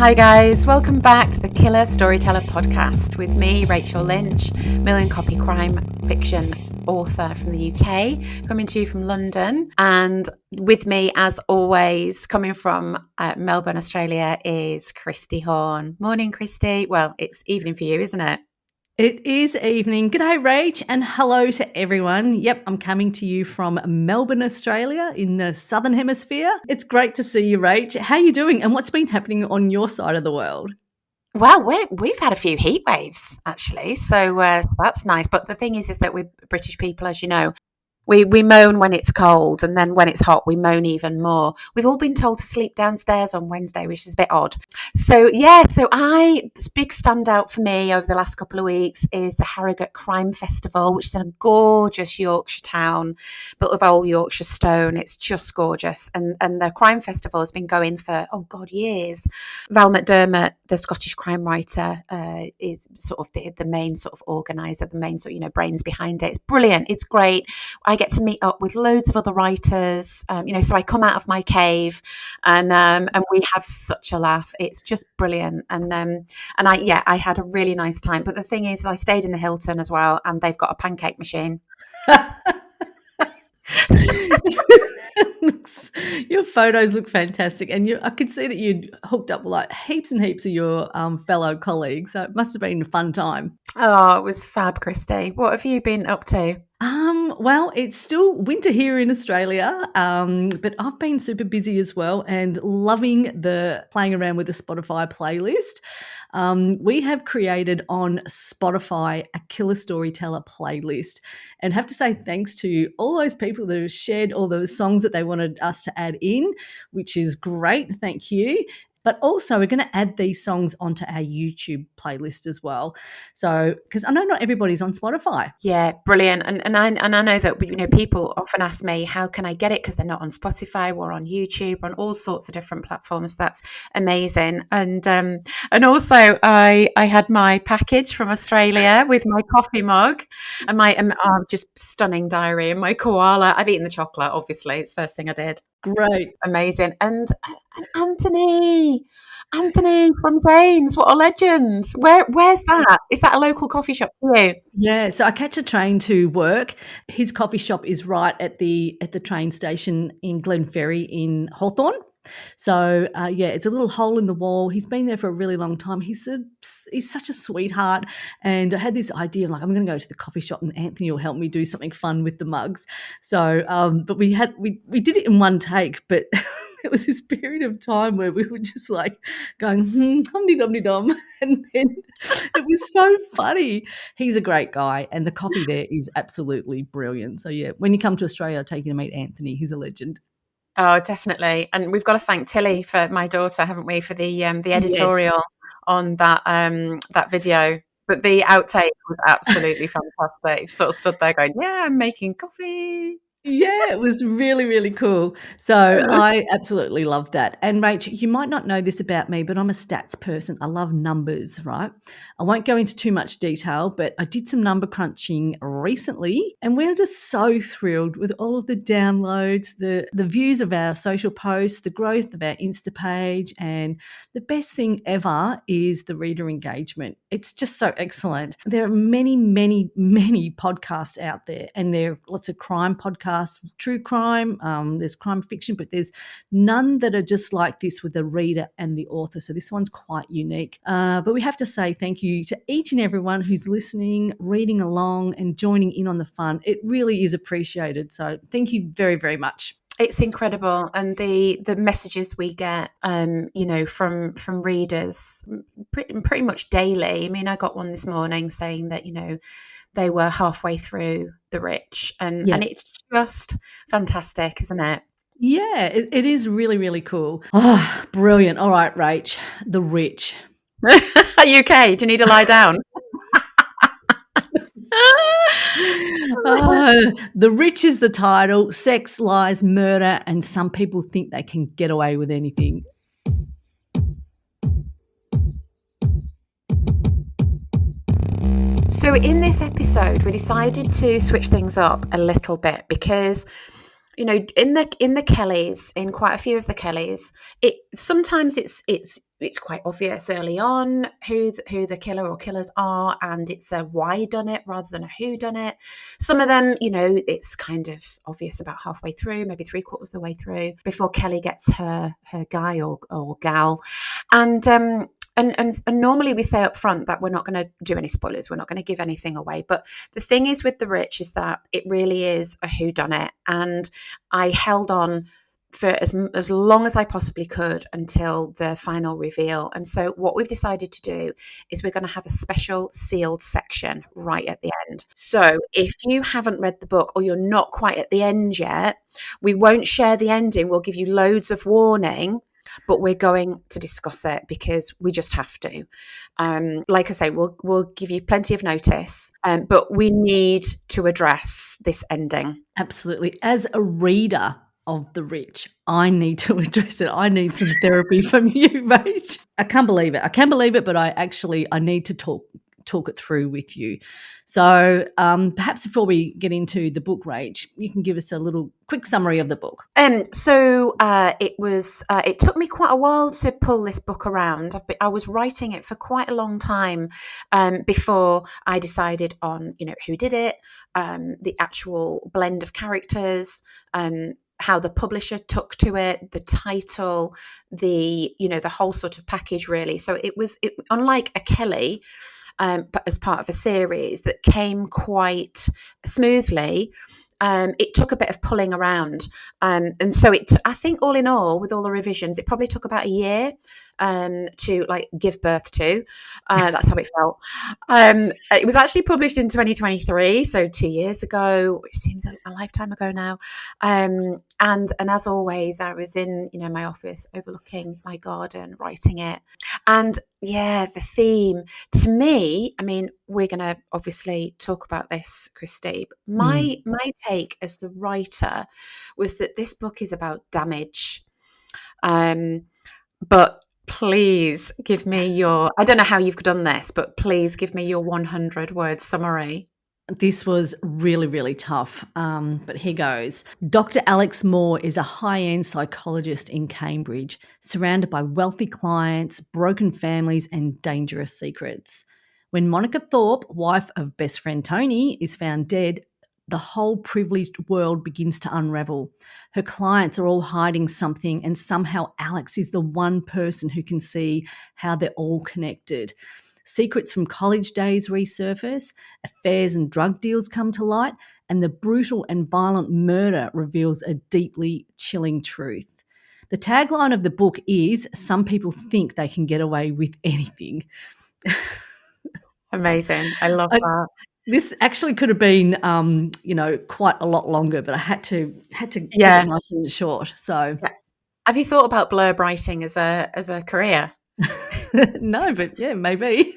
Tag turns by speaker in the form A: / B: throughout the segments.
A: Hi guys, welcome back to the Killer Storyteller podcast with me, Rachel Lynch, million copy crime fiction author from the UK, coming to you from London. And with me, as always, coming from Melbourne, Australia, is Christy Horn. Morning, Christy. Well, it's evening for you, isn't it?
B: It is evening. G'day, Rach, and hello to everyone. Yep, I'm coming to you from Melbourne, Australia, in the Southern Hemisphere. It's great to see you, Rach. How are you doing, and what's been happening on your side of the world?
A: Well, we've had a few heat waves, actually, so that's nice. But the thing is that with British people, as you know, we moan when it's cold, and then when it's hot, we moan even more. We've all been told to sleep downstairs on Wednesday, which is a bit odd. So this big standout for me over the last couple of weeks is the Harrogate Crime Festival, which is in a gorgeous Yorkshire town built of old Yorkshire stone. It's just gorgeous. And the Crime Festival has been going for, years. Val McDermott, the Scottish crime writer, is sort of the main sort of organiser, the main sort of, brains behind it. It's brilliant. It's great. I get to meet up with loads of other writers, so I come out of my cave and we have such a laugh. It's just brilliant. I had a really nice time. But the thing is, I stayed in the Hilton as well, and they've got a pancake machine.
B: Your photos look fantastic, and I could see that you'd hooked up with like heaps and heaps of your fellow colleagues, so it must have been a fun time.
A: Oh, it was fab, Christy. What have you been up to?
B: Well, it's still winter here in Australia, but I've been super busy as well and loving the playing around with the Spotify playlist. We have created on Spotify a Killer Storyteller playlist, and have to say thanks to all those people that have shared all those songs that they wanted us to add in, which is great. Thank you. But also we're going to add these songs onto our YouTube playlist as well. So, because I know not everybody's on Spotify.
A: Yeah, brilliant. And I know that, people often ask me, how can I get it? Because they're not on Spotify or on YouTube, on all sorts of different platforms. That's amazing. And also I had my package from Australia with my coffee mug and my just stunning diary and my koala. I've eaten the chocolate, obviously. It's the first thing I did.
B: Great.
A: Amazing. And Anthony from Zane's, what a legend. Where's that? Is that a local coffee shop for you?
B: Yeah, so I catch a train to work. His coffee shop is right at the train station in Glenferrie in Hawthorn. So, it's a little hole in the wall. He's been there for a really long time. He's such a sweetheart. And I had this idea, like, I'm going to go to the coffee shop and Anthony will help me do something fun with the mugs. So, but we did it in one take, but it was this period of time where we were just like going, humdy-dumdy-dum. And then it was so funny. He's a great guy, and the coffee there is absolutely brilliant. So, yeah, when you come to Australia, I'll take you to meet Anthony. He's a legend.
A: Oh, definitely. And we've got to thank Tilly, for my daughter, haven't we, for the editorial on that video. But the outtake was absolutely fantastic. Sort of stood there going, yeah, I'm making coffee.
B: Yeah, it was really, really cool. So I absolutely loved that. And Rach, you might not know this about me, but I'm a stats person. I love numbers, right? I won't go into too much detail, but I did some number crunching recently, and we're just so thrilled with all of the downloads, the views of our social posts, the growth of our Insta page, and the best thing ever is the reader engagement. It's just so excellent. There are many, many, many podcasts out there, and there are lots of crime podcasts, true crime, there's crime fiction, but there's none that are just like this with the reader and the author. So this one's quite unique. But we have to say thank you to each and everyone who's listening, reading along and joining in on the fun. It really is appreciated. So thank you very, very much.
A: It's incredible, and the messages we get, from readers pretty much daily. I mean, I got one this morning saying that they were halfway through The Rich, and it's just fantastic, isn't it?
B: Yeah, it is really, really cool. Oh, brilliant! All right, Rach, The Rich.
A: Are you okay? Do you need to lie down?
B: The Rich is the title. Sex, lies, murder, and some people think they can get away with anything.
A: So in this episode, we decided to switch things up a little bit because In the Kellys, in quite a few of the Kellys, it sometimes it's quite obvious early on who the killer or killers are, and it's a why done it rather than a who done it. Some of them, it's kind of obvious about halfway through, maybe three-quarters of the way through, before Kelly gets her guy or gal. And normally we say up front that we're not going to do any spoilers, we're not going to give anything away. But the thing is with The Rich is that it really is a whodunit, and I held on for as long as I possibly could until the final reveal. And so what we've decided to do is we're going to have a special sealed section right at the end. So if you haven't read the book or you're not quite at the end yet, we won't share the ending. We'll give you loads of warning, but we're going to discuss it because we just have to. Like I say, we'll give you plenty of notice, but we need to address this ending.
B: Absolutely. As a reader of The Rich, I need to address it. I need some therapy from you, mate. I can't believe it, but I need to talk it through with you. So perhaps before we get into the book, Rach, you can give us a little quick summary of the book.
A: It took me quite a while to pull this book around. I was writing it for quite a long time before I decided on who did it, the actual blend of characters, how the publisher took to it, the title, the whole sort of package really. So it unlike a Kelly, but as part of a series that came quite smoothly. It took a bit of pulling around, and so I think all in all, with all the revisions, it probably took about a year to give birth to. That's how it felt. It was actually published in 2023, so 2 years ago, which seems a lifetime ago now. And as always, I was in my office overlooking my garden, writing it. And yeah, the theme to me, I mean, we're going to obviously talk about this, Christy. My take as the writer was that this book is about damage. But please give me I don't know how you've done this, but please give me your 100-word summary.
B: This was really, really tough, but here goes. Dr. Alex Moore is a high-end psychologist in Cambridge, surrounded by wealthy clients, broken families, and dangerous secrets. When Monika Thorpe, wife of best friend Tony, is found dead, the whole privileged world begins to unravel. Her clients are all hiding something, and somehow Alex is the one person who can see how they're all connected. Secrets from college days resurface, affairs and drug deals come to light, and the brutal and violent murder reveals a deeply chilling truth. The tagline of the book is, "Some people think they can get away with anything."
A: Amazing. I love that.
B: This actually could have been, quite a lot longer, but I had to keep
A: Yeah.
B: it nice and short. So
A: Yeah. Have you thought about blurb writing as a career?
B: no, but yeah, maybe.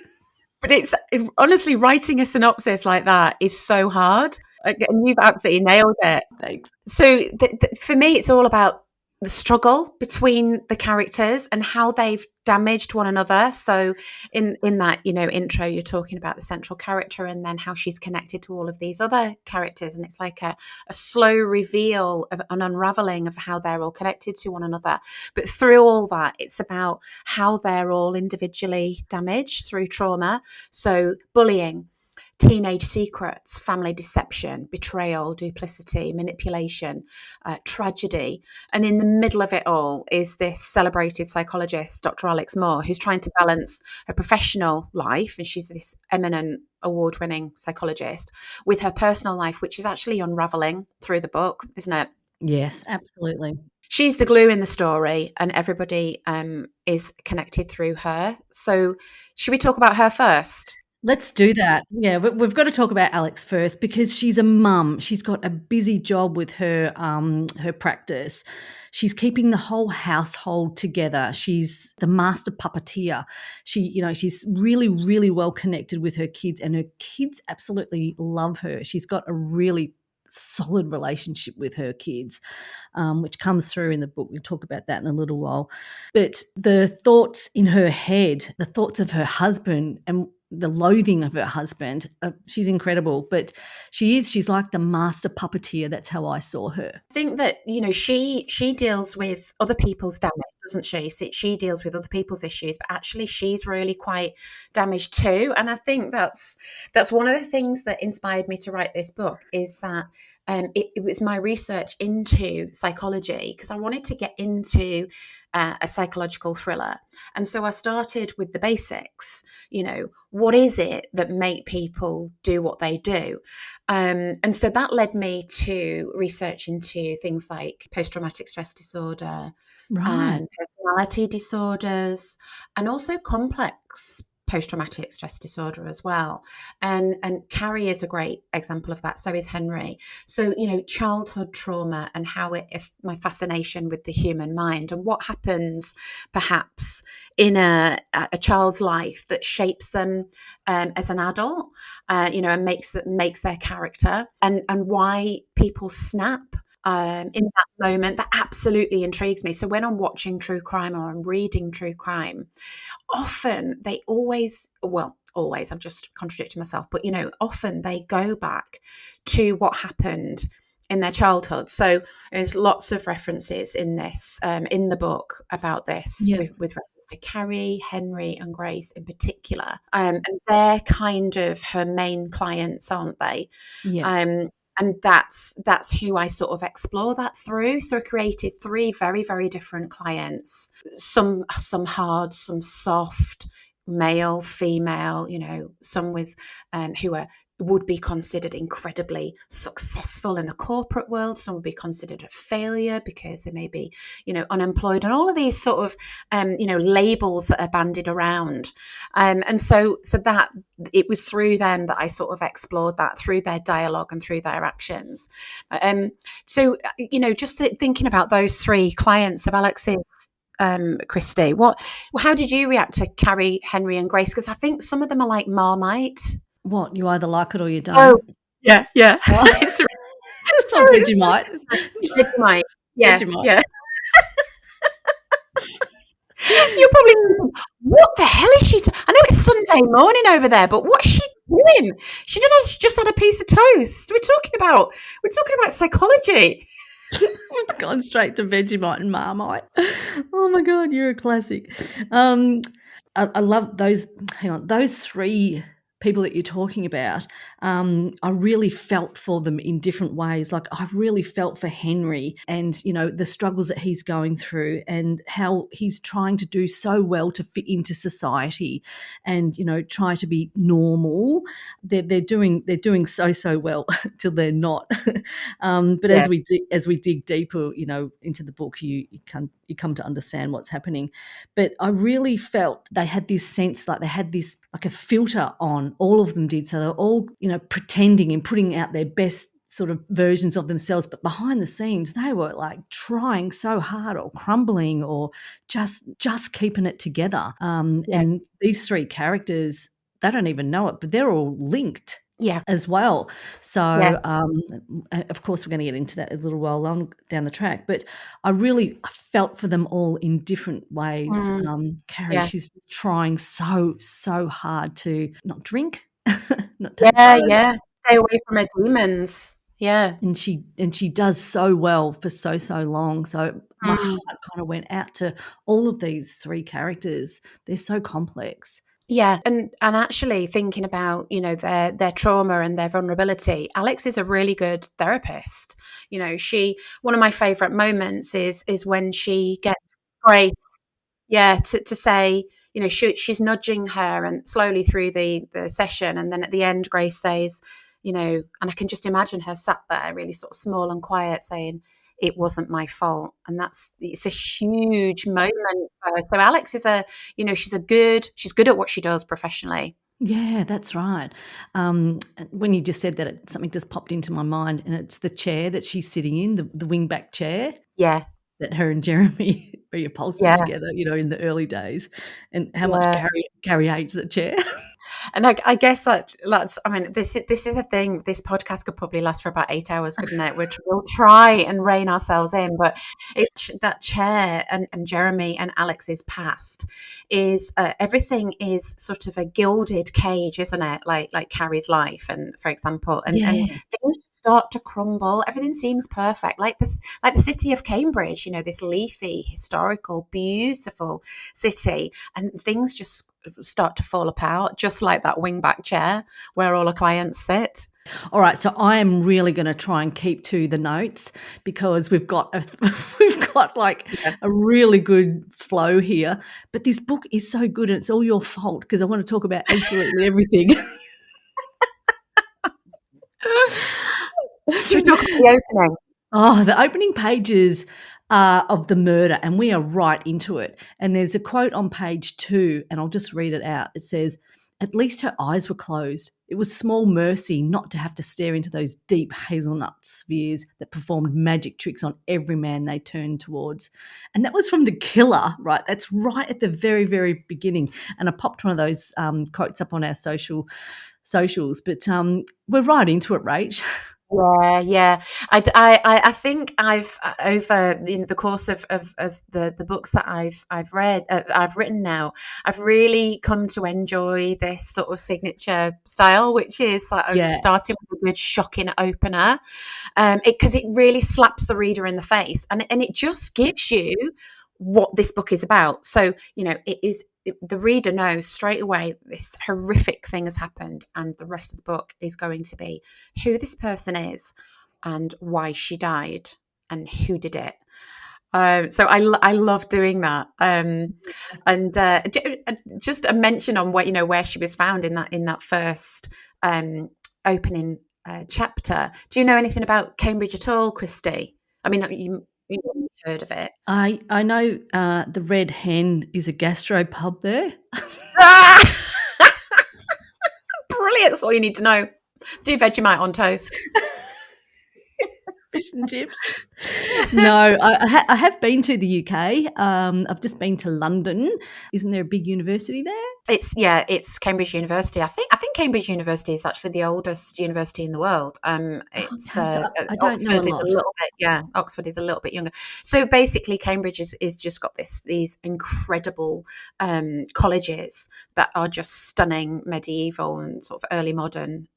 A: But honestly, writing a synopsis like that is so hard. And you've absolutely nailed it.
B: Thanks.
A: So for me, it's all about the struggle between the characters and how they've damaged one another. So in that intro, you're talking about the central character and then how she's connected to all of these other characters, and it's like a slow reveal of an unraveling of how they're all connected to one another. But through all that, it's about how they're all individually damaged through trauma. So bullying, teenage secrets, family deception, betrayal, duplicity, manipulation, tragedy. And in the middle of it all is this celebrated psychologist, Dr. Alex Moore, who's trying to balance her professional life, and she's this eminent award-winning psychologist, with her personal life, which is actually unraveling through the book, isn't it?
B: Yes, absolutely.
A: She's the glue in the story, and everybody is connected through her. So should we talk about her first?
B: Let's do that. Yeah, we've got to talk about Alex first because she's a mum. She's got a busy job with her practice. She's keeping the whole household together. She's the master puppeteer. She's really, really well connected with her kids, and her kids absolutely love her. She's got a really solid relationship with her kids, which comes through in the book. We'll talk about that in a little while. But the thoughts in her head, the thoughts of her husband, and the loathing of her husband. She's incredible, but she's like the master puppeteer. That's how I saw her.
A: I think that she deals with other people's damage, doesn't she? She deals with other people's issues, but actually she's really quite damaged too. And I think that's one of the things that inspired me to write this book, is that it was my research into psychology, because I wanted to get into a psychological thriller. And so I started with the basics. What is it that make people do what they do? And so that led me to research into things like post-traumatic stress disorder
B: Right.
A: and personality disorders, and also complex post-traumatic stress disorder as well. And Carrie is a great example of that. So is Henry. So, childhood trauma and how my fascination with the human mind and what happens perhaps in a child's life that shapes them as an adult, and makes their character, and why people snap in that moment. That absolutely intrigues me. So when I'm watching true crime or I'm reading true crime, often I'm just contradicting myself, but often they go back to what happened in their childhood. So there's lots of references in this, in the book, about this,
B: Yeah.
A: with reference to Carrie, Henry, and Grace in particular. And they're kind of her main clients, aren't they?
B: Yeah.
A: And that's who I sort of explore that through. So I created 3 very, very different clients, some hard, some soft, male, female, some with who would be considered incredibly successful in the corporate world. Some would be considered a failure because they may be, unemployed, and all of these sort of, labels that are bandied around. And so that it was through them that I sort of explored that, through their dialogue and through their actions. So, just thinking about those 3 clients of Alex's, Christy, how did you react to Carrie, Henry, and Grace? Because I think some of them are like Marmite.
B: What, you either like it or you
A: Oh,
B: don't?
A: yeah, yeah.
B: Oh,
A: Sorry,
B: it's not
A: sorry.
B: Vegemite.
A: Vegemite. Yeah,
B: Vegemite.
A: yeah. You're probably thinking, what the hell is she? I know it's Sunday morning over there, but what's she doing? She just had a piece of toast. We're talking about psychology.
B: It's gone straight to Vegemite and Marmite. Oh my god, you're a classic. I love those. Hang on, those 3 people that you're talking about. I really felt for them in different ways. Like, I've really felt for Henry, and the struggles that he's going through, and how he's trying to do so well to fit into society, and try to be normal. They're doing so well till they're not. But
A: Yeah.
B: as we dig deeper, into the book, you come to understand what's happening. But I really felt they had this sense, like they had this, like a filter on. All of them did. So they're all, pretending and putting out their best sort of versions of themselves, but behind the scenes they were like trying so hard, or crumbling, or just keeping it together.
A: Yeah.
B: And these 3 characters, they don't even know it, but they're all linked
A: Yeah.
B: as well.
A: Yeah.
B: So, of course, we're going to get into that a little while down the track. But I felt for them all in different ways. Carrie,
A: Yeah.
B: she's trying so hard to not drink, not take
A: Yeah.
B: drugs,
A: Yeah. Stay away from her demons. Yeah.
B: and she does so well for so long. So my
A: Mm.
B: heart kind of went out to all of these 3 characters. They're so complex.
A: Yeah, and actually thinking about, their trauma and their vulnerability, Alex is a really good therapist. One of my favorite moments is when she gets Grace, yeah, to say, she's nudging her and slowly through the session, and then at the end Grace says, and I can just imagine her sat there really sort of small and quiet saying, it wasn't my fault. And it's a huge moment for her. So Alex is she's good at what she does professionally.
B: Yeah, that's right. When you just said that, something just popped into my mind, and it's the chair that she's sitting in, the wingback chair
A: Yeah,
B: that her and Jeremy reupholstered
A: yeah,
B: together, in the early days, and how much
A: yeah.
B: Carrie hates the chair.
A: And I guess that's, I mean, this is the thing. This podcast could probably last for about 8 hours, couldn't it? We'll try and rein ourselves in, but it's that Chair and Jeremy and Alex's past is everything is sort of a gilded cage, isn't it? Like Carrie's life, and for example, and
B: Yeah.
A: things start to crumble. Everything seems perfect, like this, like the city of Cambridge. You know, this leafy, historical, beautiful city, and things just start to fall apart, just like that wingback chair where all the clients sit.
B: All right, so I am really going to try and keep to the notes because we've got we've got like
A: Yeah.
B: a really good flow here. But this book is so good, and it's all your fault because I want to talk about absolutely everything.
A: Should we talk about the opening?
B: Oh, the opening pages of the murder, and we are right into it. And there's a quote on page 2, and I'll just read it out. It says, "At least her eyes were closed. It was small mercy not to have to stare into those deep hazelnut spheres that performed magic tricks on every man they turned towards." And that was from The Killer, right? That's right at the very, very beginning. And I popped one of those quotes up on our socials, but we're right into it, Rach.
A: Yeah. I think I've over the course of the books that I've read, I've written now, I've really come to enjoy this sort of signature style, which is
B: Yeah.
A: starting with a good shocking opener, because it really slaps the reader in the face, and it just gives you what this book is about. So the reader knows straight away this horrific thing has happened, and the rest of the book is going to be who this person is and why she died and who did it. So I love doing that. And just a mention on where she was found in that first opening chapter. Do you know anything about Cambridge at all, Christy? I mean, you heard of it?
B: I know the Red Hen is a gastropub there.
A: Brilliant! That's all you need to know. Do Vegemite on toast.
B: Fish and chips. No, I have been to the UK. I've just been to London. Isn't there a big university there?
A: It's Cambridge University. I think Cambridge University is actually the oldest university in the world. It's
B: Okay, so I don't know a
A: Oxford is a
B: lot.
A: little bit, yeah. Oxford is a little bit younger. So basically, Cambridge is just got these incredible colleges that are just stunning, medieval and sort of early modern,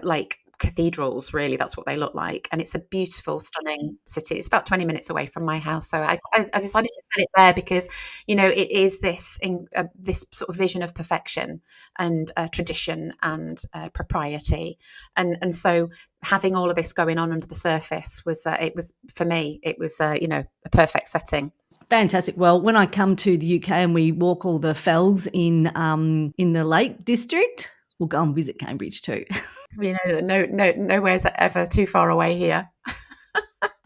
A: like cathedrals. Really, that's what they look like, and it's a beautiful, stunning city. It's about 20 minutes away from my house, so I decided to set it there because it is this sort of vision of perfection and tradition and propriety, and so having all of this going on under the surface was it was for me it was a perfect setting.
B: Fantastic. Well, when I come to the UK and we walk all the fells in the Lake District, we'll go and visit Cambridge too.
A: Nowhere's ever too far away here.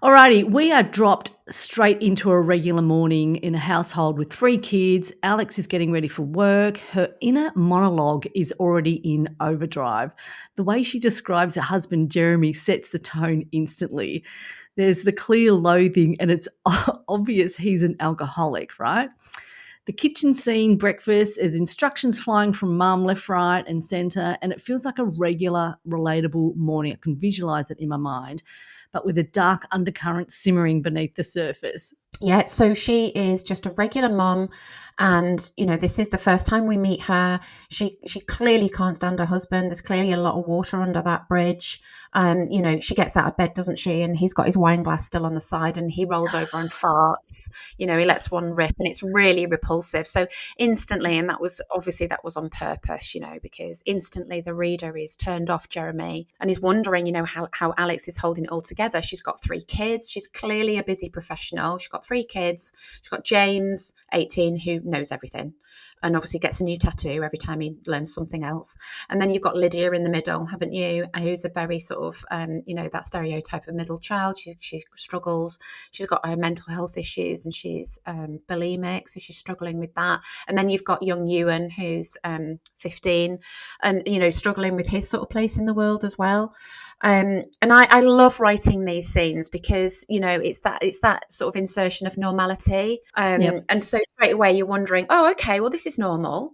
B: Alrighty, we are dropped straight into a regular morning in a household with 3 kids. Alex is getting ready for work. Her inner monologue is already in overdrive. The way she describes her husband, Jeremy, sets the tone instantly. There's the clear loathing, and it's obvious he's an alcoholic, right? The kitchen scene, breakfast, there's instructions flying from mum, left, right, and centre, and it feels like a regular, relatable morning. I can visualise it in my mind, but with a dark undercurrent simmering beneath the surface.
A: Yeah, so she is just a regular mom, and this is the first time we meet her. She clearly can't stand her husband. There's clearly a lot of water under that bridge. She gets out of bed, doesn't she? And he's got his wine glass still on the side, and he rolls over and farts. He lets one rip, and it's really repulsive. So instantly, and that was on purpose, because instantly the reader is turned off Jeremy and he's wondering, how Alex is holding it all together. She's got 3 kids. She's clearly a busy professional. She's got 3 kids. She's got James, 18, who knows everything and obviously gets a new tattoo every time he learns something else. And then you've got Lydia in the middle, haven't you? Who's a very sort of, that stereotype of middle child. She struggles. She's got her mental health issues, and she's bulimic, so she's struggling with that. And then you've got young Ewan, who's 15, and struggling with his sort of place in the world as well. And I love writing these scenes because it's that sort of insertion of normality,
B: Yep.
A: and so straight away you're wondering, oh, okay, well, this is normal.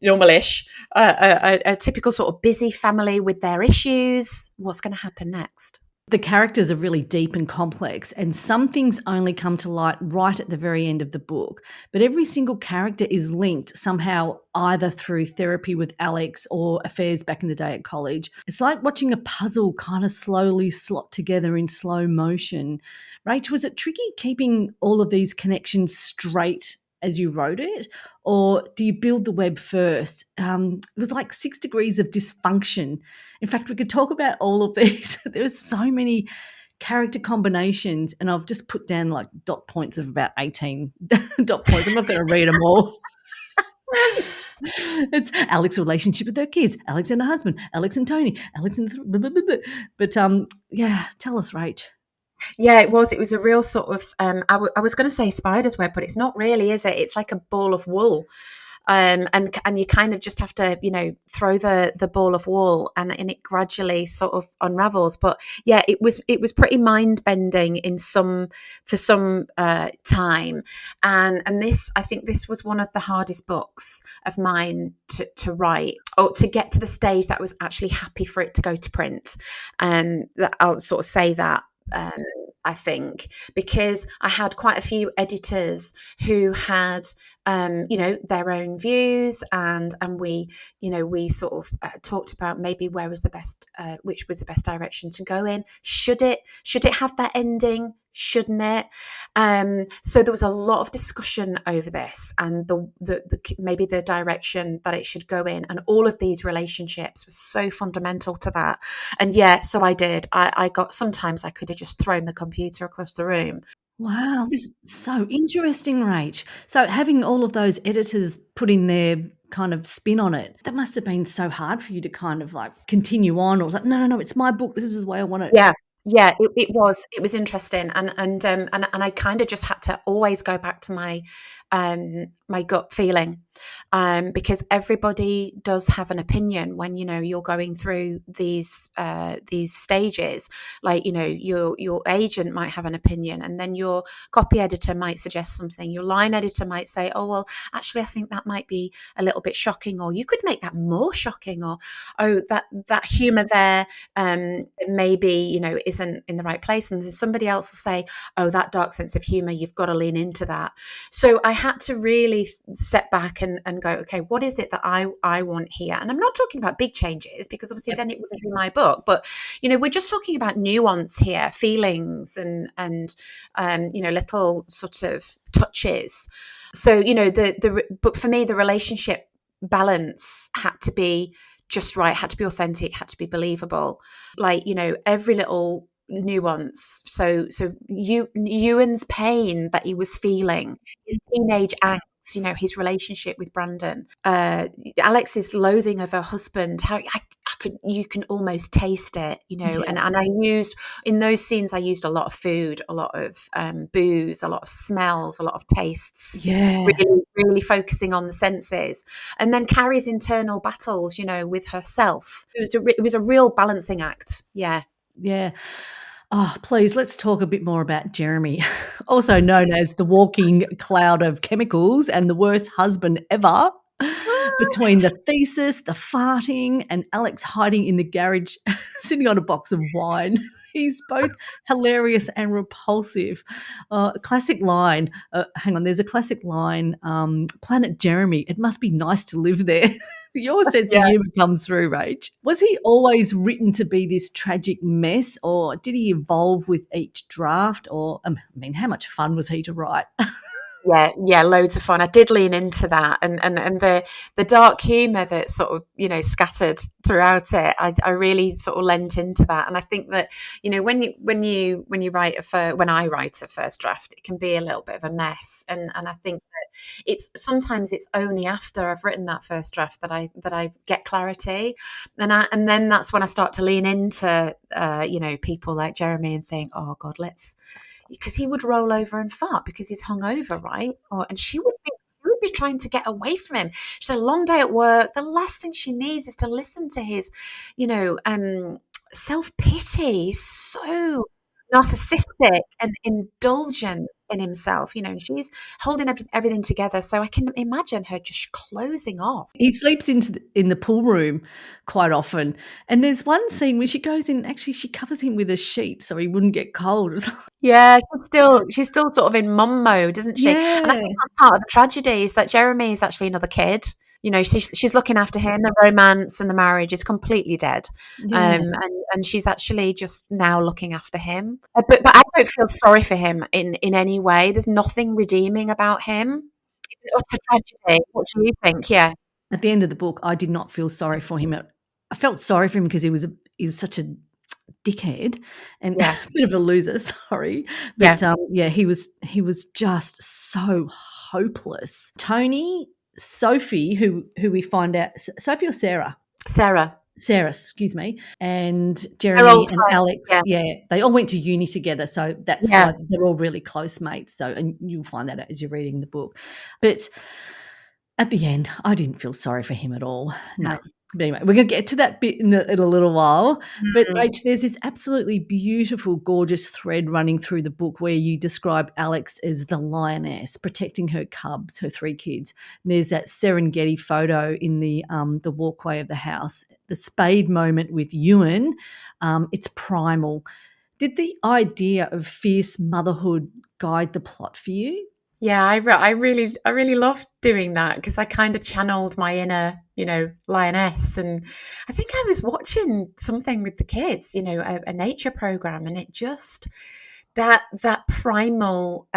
A: normalish, a typical sort of busy family with their issues. What's going to happen next?
B: The characters are really deep and complex, and some things only come to light right at the very end of the book. But every single character is linked somehow, either through therapy with Alex or affairs back in the day at college. It's like watching a puzzle kind of slowly slot together in slow motion. Rach, was it tricky keeping all of these connections straight as you wrote it? Or do you build the web first? It was like 6 degrees of dysfunction. In fact, we could talk about all of these. There's so many character combinations, and I've just put down like dot points of about 18 dot points. I'm not going to read them all. It's Alex's relationship with her kids, Alex and her husband, Alex and Tony, Alex and but yeah, tell us, Rach.
A: Yeah, it was. It was a real sort of. I was going to say spider's web, but it's not really, is it? It's like a ball of wool, and you kind of just have to, throw the ball of wool, and it gradually sort of unravels. But yeah, it was pretty mind bending for some time, and this, I think this was one of the hardest books of mine to write, or to get to the stage that I was actually happy for it to go to print, and I'll sort of say that. I think, because I had quite a few editors who had, their own views, and we sort of talked about maybe which was the best direction to go in. Should it have that ending? Shouldn't it? So there was a lot of discussion over this, and the maybe the direction that it should go in, and all of these relationships were so fundamental to that. And yeah, so I did. I got, sometimes I could have just thrown the computer across the room.
B: Wow, this is so interesting, Rach. So having all of those editors put in their kind of spin on it, that must have been so hard for you to kind of like continue on, or like, no, it's my book. This is the way I want it.
A: Yeah, it was interesting, and I kind of just had to always go back to my gut feeling, because everybody does have an opinion when you're going through these stages. Like, your agent might have an opinion, and then your copy editor might suggest something. Your line editor might say, "Oh well, actually, I think that might be a little bit shocking," or "You could make that more shocking," or "Oh, that humor there, maybe isn't in the right place." And then somebody else will say, "Oh, that dark sense of humor, you've got to lean into that." So I had to really step back and go, okay, what is it that I want here? And I'm not talking about big changes, because obviously then it wouldn't be my book, but we're just talking about nuance here, feelings, and little sort of touches. So but for me, the relationship balance had to be just right, had to be authentic, had to be believable. Like, every little nuance. So Ewan's pain that he was feeling, his teenage angst, his relationship with Brandon, Alex's loathing of her husband, how you can almost taste it,
B: Yeah.
A: and I used, in those scenes, I used a lot of food, a lot of booze, a lot of smells, a lot of tastes,
B: Yeah.
A: really, really focusing on the senses. And then Carrie's internal battles, with herself. It was a real balancing act. Yeah.
B: Yeah. Oh, please, let's talk a bit more about Jeremy, also known as the walking cloud of chemicals and the worst husband ever. Between the thesis, the farting, and Alex hiding in the garage, sitting on a box of wine, he's both hilarious and repulsive. Classic line. Hang on, there's a classic line. Planet Jeremy, it must be nice to live there. Your sense of
A: Yeah.
B: humour comes through, Rach. Was he always written to be this tragic mess, or did he evolve with each draft? Or, how much fun was he to write?
A: Yeah, loads of fun. I did lean into that, and the dark humour that sort of scattered throughout it. I really sort of lent into that, and I think that when I write a first draft, it can be a little bit of a mess, and I think that sometimes it's only after I've written that first draft that I get clarity, and then that's when I start to lean into people like Jeremy and think, oh God, because he would roll over and fart because he's hungover, right? And she would be trying to get away from him. She's had a long day at work. The last thing she needs is to listen to his, self-pity. He's so narcissistic and indulgent. in himself, and she's holding everything together. So I can imagine her just closing off.
B: He sleeps in the pool room quite often, and there's one scene where she goes in, actually she covers him with a sheet so he wouldn't get cold.
A: Yeah, she's still sort of in mum mode, isn't she? And I
B: Yeah.
A: think that's part of the tragedy is that Jeremy is actually another kid. She's looking after him. The romance and the marriage is completely dead,
B: Yeah.
A: and she's actually just now looking after him. But I don't feel sorry for him in any way. There's nothing redeeming about him. It's an utter tragedy. What do you think? Yeah,
B: At the end of the book, I did not feel sorry for him. I felt sorry for him because he was such a dickhead and a
A: yeah,
B: bit of a loser, sorry.
A: yeah.
B: But, yeah, he was just so hopeless. Tony, Sophie, who we find out Sophie or Sarah?
A: Sarah,
B: Sarah, excuse me, and
A: they're
B: Jeremy
A: old
B: and
A: friends.
B: Alex,
A: Yeah,
B: yeah, they all went to uni together, so that's
A: yeah.
B: why they're all really close mates, so and you'll find that out as you're reading the book. But at the end, I didn't feel sorry for him at all, no.
A: No.
B: But anyway, we're gonna get to that bit in a little while, but
A: Mm.
B: Rach, there's this absolutely beautiful, gorgeous thread running through the book where you describe Alex as the lioness, protecting her cubs, her 3 kids. And there's that Serengeti photo in the walkway of the house, the spade moment with Ewan, it's primal. Did the idea of fierce motherhood guide the plot for you?
A: Yeah, I really loved doing that because I kind of channeled my inner, lioness. And I think I was watching something with the kids, a nature program, and it just that primal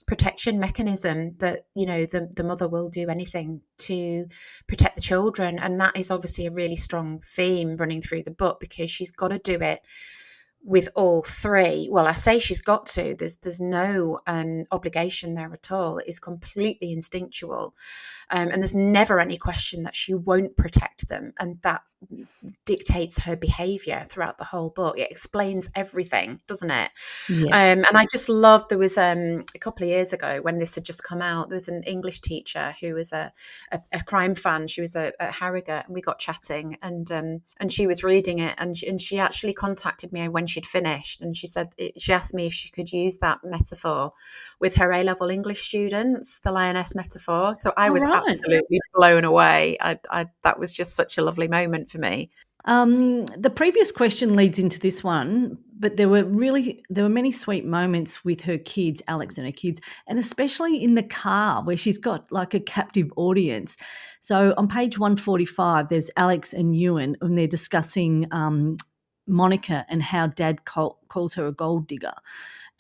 A: protection mechanism that the mother will do anything to protect the children, and that is obviously a really strong theme running through the book because she's got to do it with all 3. Well, I say she's got to. There's no obligation there at all. It is completely instinctual, and there's never any question that she won't protect them, and that dictates her behaviour throughout the whole book. It explains everything, doesn't it?
B: Yeah.
A: And I just loved, there was a couple of years ago when this had just come out, there was an English teacher who was a crime fan. She was at Harrogate, and we got chatting, and she was reading it, and she actually contacted me when she'd finished, and she asked me if she could use that metaphor with her A-level English students, the lioness metaphor. So I
B: All
A: was
B: right.
A: absolutely blown away. That was just such a lovely moment for me.
B: The previous question leads into this one, but there were many sweet moments with her kids, Alex and her kids, and especially in the car where she's got like a captive audience. So on page 145, there's Alex and Ewan, and they're discussing Monica and how Dad calls her a gold digger.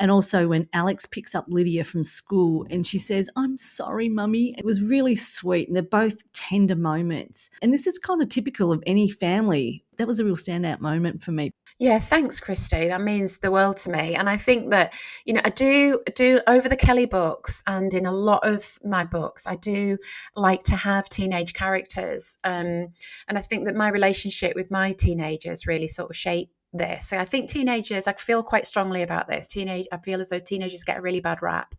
B: And also when Alex picks up Lydia from school and she says, "I'm sorry, Mummy." It was really sweet, and they're both tender moments. And this is kind of typical of any family. That was a real standout moment for me.
A: Yeah, thanks, Christy. That means the world to me. And I think that, I do over the Kelly books and in a lot of my books, I do like to have teenage characters. And I think that my relationship with my teenagers really sort of shape this. So I think teenagers, I feel quite strongly about this. I feel as though teenagers get a really bad rap.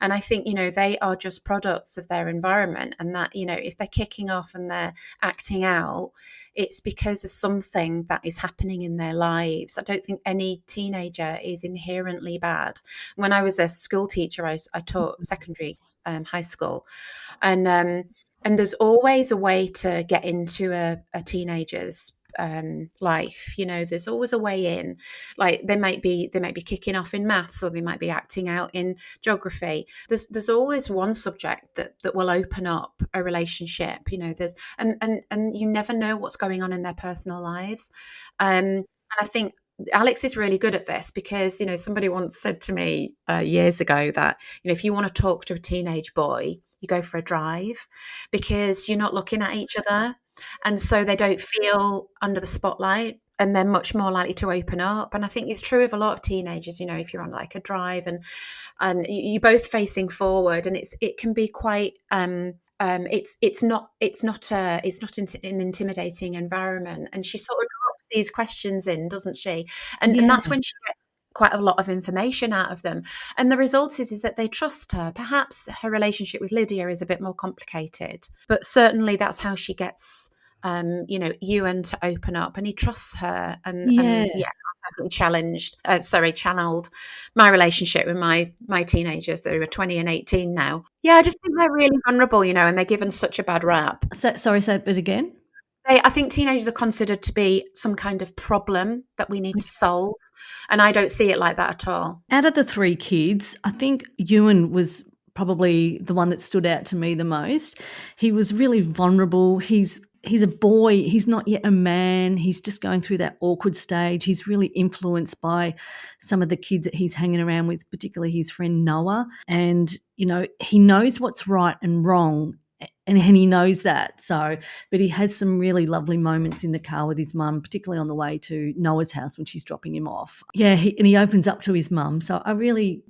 A: And I think, they are just products of their environment, and that, if they're kicking off and they're acting out, it's because of something that is happening in their lives. I don't think any teenager is inherently bad. When I was a school teacher, I taught secondary high school, and there's always a way to get into a teenager's life. There's always a way in. Like they might be kicking off in maths, or they might be acting out in geography. There's always one subject that will open up a relationship. There's and you never know what's going on in their personal lives. And I think Alex is really good at this because somebody once said to me years ago that if you want to talk to a teenage boy, you go for a drive because you're not looking at each other. And so they don't feel under the spotlight, and they're much more likely to open up. And I think it's true of a lot of teenagers, if you're on like a drive and you're both facing forward, and it can be quite it's not an intimidating environment. And she sort of drops these questions in, doesn't she? And
B: Yeah.
A: that's when she gets quite a lot of information out of them. And the result is that they trust her. Perhaps her relationship with Lydia is a bit more complicated, but certainly that's how she gets Ewan to open up, and he trusts her. And
B: Yeah.
A: yeah, definitely channeled my relationship with my teenagers that are 20 and 18 now. Yeah, I just think they're really vulnerable, and they're given such a bad rap.
B: Sorry, say that bit again.
A: I think teenagers are considered to be some kind of problem that we need to solve, and I don't see it like that at all.
B: Out of the 3 kids, I think Ewan was probably the one that stood out to me the most. He was really vulnerable. He's a boy. He's not yet a man. He's just going through that awkward stage. He's really influenced by some of the kids that he's hanging around with, particularly his friend Noah. And, he knows what's right and wrong, and he knows that. But he has some really lovely moments in the car with his mum, particularly on the way to Noah's house when she's dropping him off. Yeah, he opens up to his mum. So I really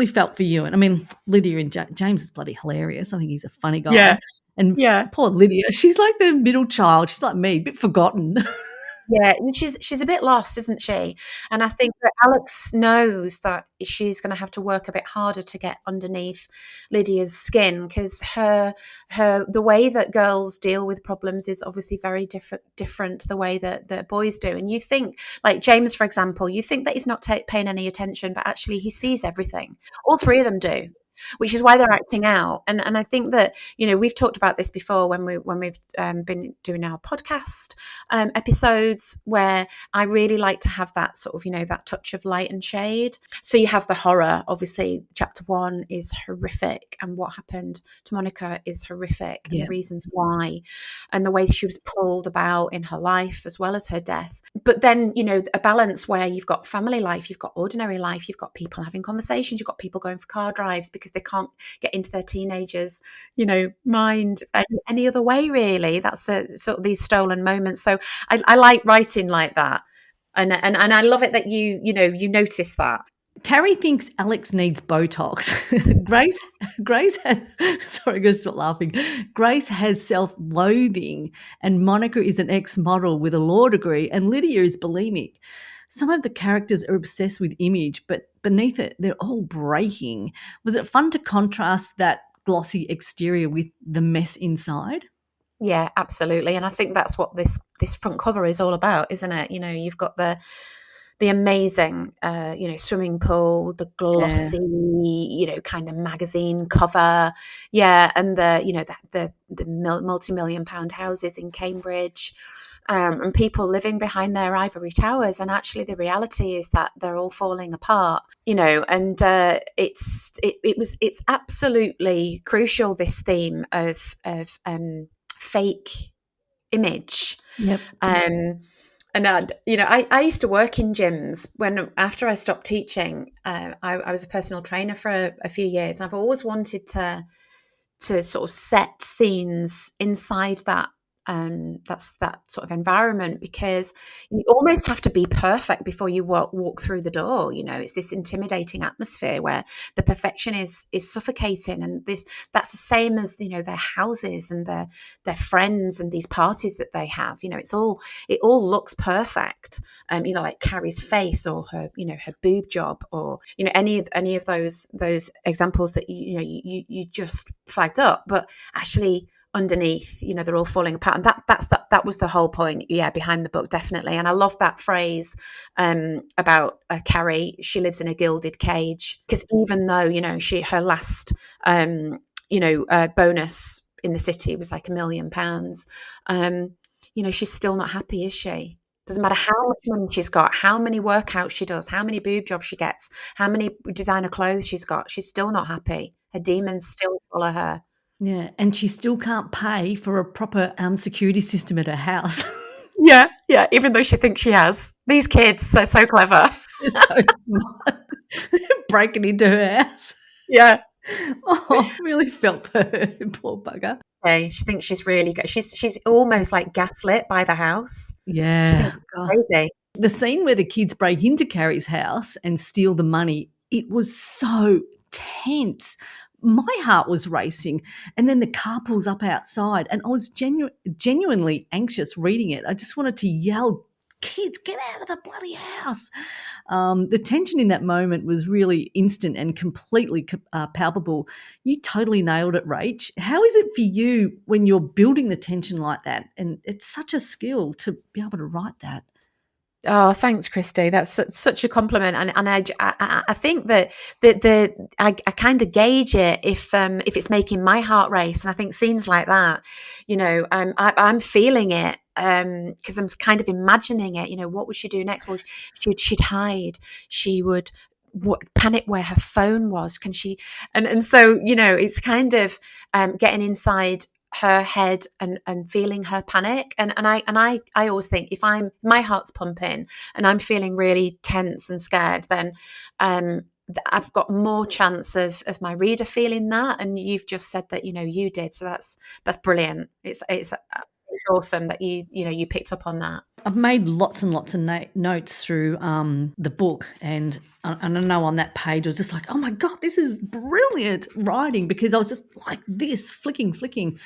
B: felt for you. And I mean, Lydia and James is bloody hilarious. I think he's a funny guy.
A: Yeah.
B: And
A: Yeah.
B: poor Lydia, she's like the middle child. She's like me, a bit forgotten.
A: Yeah, and she's a bit lost, isn't she? And I think that Alex knows that she's going to have to work a bit harder to get underneath Lydia's skin, because the way that girls deal with problems is obviously very different to the way that boys do. And you think, like James, for example, you think that he's not paying any attention, but actually he sees everything. All 3 of them do, which is why they're acting out. And I think that, we've talked about this before when we've been doing our podcast episodes, where I really like to have that sort of, that touch of light and shade. So you have the horror. Obviously, chapter 1 is horrific, and what happened to Monika is horrific, and the reasons why, and the way she was pulled about in her life as well as her death. But then, a balance where you've got family life, you've got ordinary life, you've got people having conversations, you've got people going for car drives because they can't get into their teenagers, mind any other way, really. That's sort of these stolen moments. So I like writing like that, and I love it that you notice that.
B: Carrie thinks Alex needs Botox. Grace has, sorry, I'm going to stop laughing. Grace has self-loathing, and Monika is an ex-model with a law degree, and Lydia is bulimic. Some of the characters are obsessed with image, but beneath it, they're all breaking. Was it fun to contrast that glossy exterior with the mess inside?
A: Yeah, absolutely. And I think that's what this front cover is all about, isn't it? You've got the amazing, swimming pool, the glossy, kind of magazine cover. Yeah. And the multi-million pound houses in Cambridge. And people living behind their ivory towers, and actually the reality is that they're all falling apart, and it's absolutely crucial, this theme of fake image.
B: Yep.
A: And I used to work in gyms after I stopped teaching. I was a personal trainer for a few years, and I've always wanted to sort of set scenes inside that sort of environment, because you almost have to be perfect before you walk through the door. It's this intimidating atmosphere where the perfection is suffocating, and that's the same as their houses and their friends and these parties that they have. It all looks perfect. Like Carrie's face, or her her boob job, or any of those examples that you just flagged up, but actually underneath, they're all falling apart. And that was the whole point, behind the book, definitely. And I love that phrase about Carrie. She lives in a gilded cage, because even though her last bonus in the city was like £1 million, she's still not happy, is she? Doesn't matter how much money she's got, how many workouts she does, how many boob jobs she gets, how many designer clothes she's got, she's still not happy. Her demons still follow her.
B: Yeah, and she still can't pay for a proper security system at her house.
A: Yeah, even though she thinks she has. These kids, they're so clever.
B: They're so smart. Breaking into her house.
A: Yeah.
B: Oh, really felt for her, poor bugger.
A: Yeah, she thinks she's really good. She's almost like gaslit by the house.
B: Yeah.
A: She thinks it's crazy.
B: The scene where the kids break into Carrie's house and steal the money, it was so tense. My heart was racing, and then the car pulls up outside, and I was genuinely anxious reading it. I just wanted to yell, "Kids, get out of the bloody house!" The tension in that moment was really instant and completely palpable. You totally nailed it, Rach. How is it for you when you're building the tension like that? And it's such a skill to be able to write that.
A: Oh, thanks, Christy. That's such a compliment, and I think that I kind of gauge it if it's making my heart race, and I think scenes like that, I'm feeling it because I'm kind of imagining it. What would she do next? Well, she'd hide. She would panic where her phone was. Can she? And so it's kind of getting inside her head and feeling her panic, and I always think if my heart's pumping and I'm feeling really tense and scared, then I've got more chance of my reader feeling that. And you've just said that you did, so that's brilliant. It's awesome that you picked up on that.
B: I've made lots and lots of notes through the book, and I know on that page I was just like, oh my God, this is brilliant writing, because I was just like this, flicking.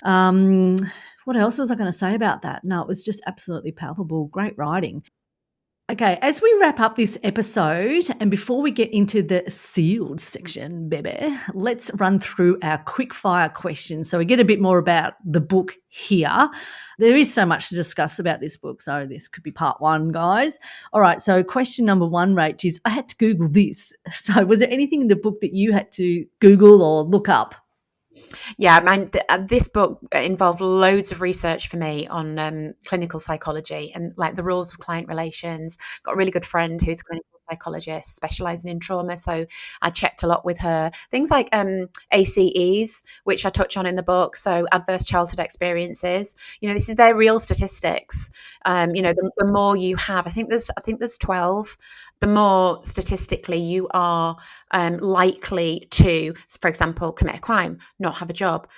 B: What else was I going to say about that? No, it was just absolutely palpable. Great writing. Okay, as we wrap up this episode, and before we get into the sealed section, baby, let's run through our quick fire questions so we get a bit more about the book here. There is so much to discuss about this book, so this could be part one, guys. All right, so question number one, Rach, is I had to Google this. So was there anything in the book that you had to Google or look up?
A: Yeah, this book involved loads of research for me on clinical psychology and like the rules of client relations. Got a really good friend who's a clinical psychologist specializing in trauma, so I checked a lot with her. Things like ACEs, which I touch on in the book, so adverse childhood experiences. This is their real statistics. The more you have, I think there's 12. The more statistically you are likely to, for example, commit a crime, not have a job,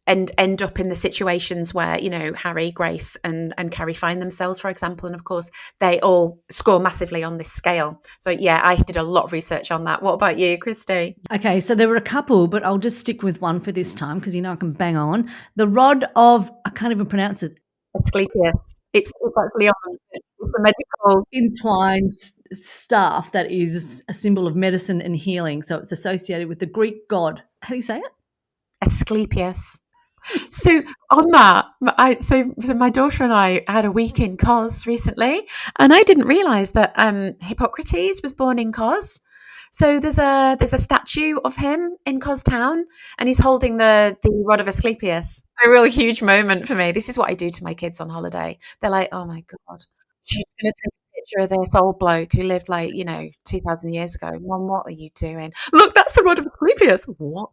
A: and end up in the situations where, Harry, Grace and Carrie find themselves, for example. And of course, they all score massively on this scale. So yeah, I did a lot of research on that. What about you, Christy?
B: Okay, so there were a couple, but I'll just stick with one for this time because I can bang on. The rod of, I can't even pronounce it.
A: Asclepius. It's actually on the medical
B: entwined staff that is a symbol of medicine and healing. So it's associated with the Greek god. How do you say it?
A: Asclepius. So on that, so my daughter and I had a week in Kos recently, and I didn't realise that Hippocrates was born in Kos. So there's a statue of him in Kos town, and he's holding the rod of Asclepius. A real huge moment for me. This is what I do to my kids on holiday. They're like, "Oh my God, she's going to take a picture of this old bloke who lived 2,000 years ago. Mom, what are you doing? Look, that's the rod of Asclepius. What?"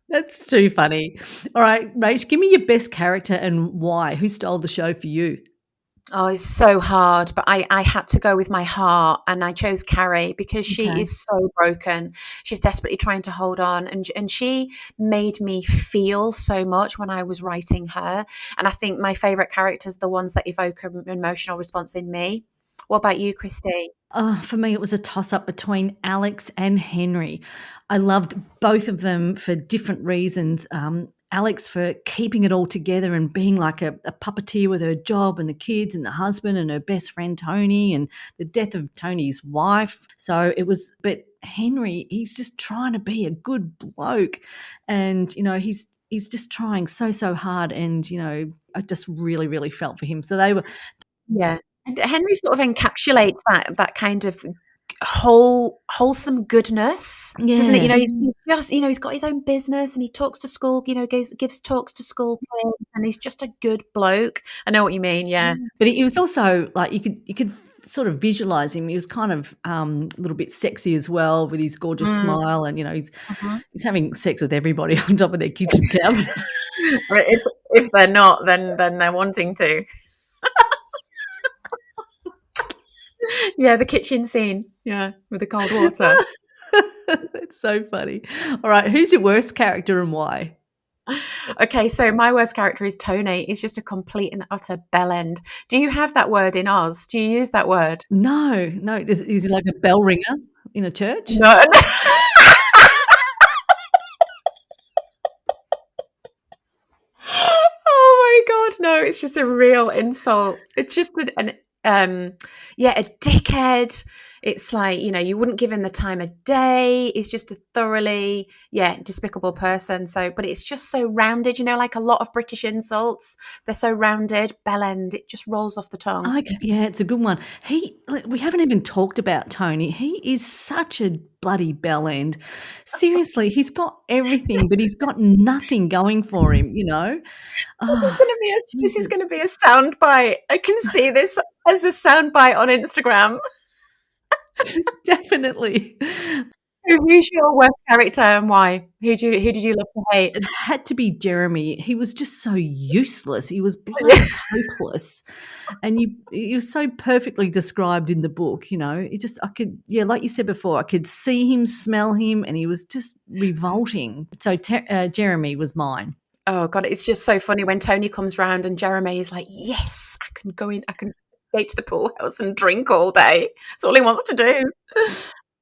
B: That's too funny. All right, Rach, give me your best character and why. Who stole the show for you?
A: Oh, it's so hard, but I had to go with my heart, and I chose Carrie because she is so broken. She's desperately trying to hold on, and she made me feel so much when I was writing her. And I think my favourite characters are the ones that evoke an emotional response in me. What about you, Christy?
B: For me, it was a toss-up between Alex and Henry. I loved both of them for different reasons. Alex for keeping it all together and being like a puppeteer with her job and the kids and the husband and her best friend Tony and the death of Tony's wife. But Henry, he's just trying to be a good bloke, and he's just trying so hard, and I just really, really felt for him. So they were.
A: Yeah. And Henry sort of encapsulates that kind of wholesome goodness, doesn't it? He's just, he's got his own business and he talks to school, gives talks to school kids, and he's just a good bloke. I know what you mean, yeah.
B: But he was also like you could sort of visualize him. He was kind of a little bit sexy as well with his gorgeous smile, and he's having sex with everybody on top of their kitchen counters.
A: If they're not, then they're wanting to. Yeah, the kitchen scene. Yeah, with the cold water.
B: That's so funny. All right, who's your worst character and why?
A: Okay, so my worst character is Tony. He's just a complete and utter bellend. Do you have that word in Oz? Do you use that word?
B: No. Is he like a bell ringer in a church?
A: No. Oh my God, no! It's just a real insult. It's just a dickhead. It's like, you wouldn't give him the time of day. He's just a thoroughly, despicable person. So, but it's just so rounded, like a lot of British insults. They're so rounded, bell end. It just rolls off the tongue.
B: Okay, yeah, it's a good one. We haven't even talked about Tony. He is such a bloody bell end. Seriously, he's got everything, but he's got nothing going for him, you know? Oh,
A: This is
B: Jesus.
A: going to be a soundbite. I can see this as a soundbite on Instagram.
B: Definitely.
A: So who's your worst character and why? Who did you love to hate?
B: It had to be Jeremy. He was just so useless. He was bloody hopeless. And he was so perfectly described in the book, you know. It just I could like you said before, I could see him, smell him, and he was just revolting. So Jeremy was mine.
A: Oh God, it's just so funny when Tony comes round and Jeremy is like, yes, I can escape to the pool house and drink all day. That's all he wants to do.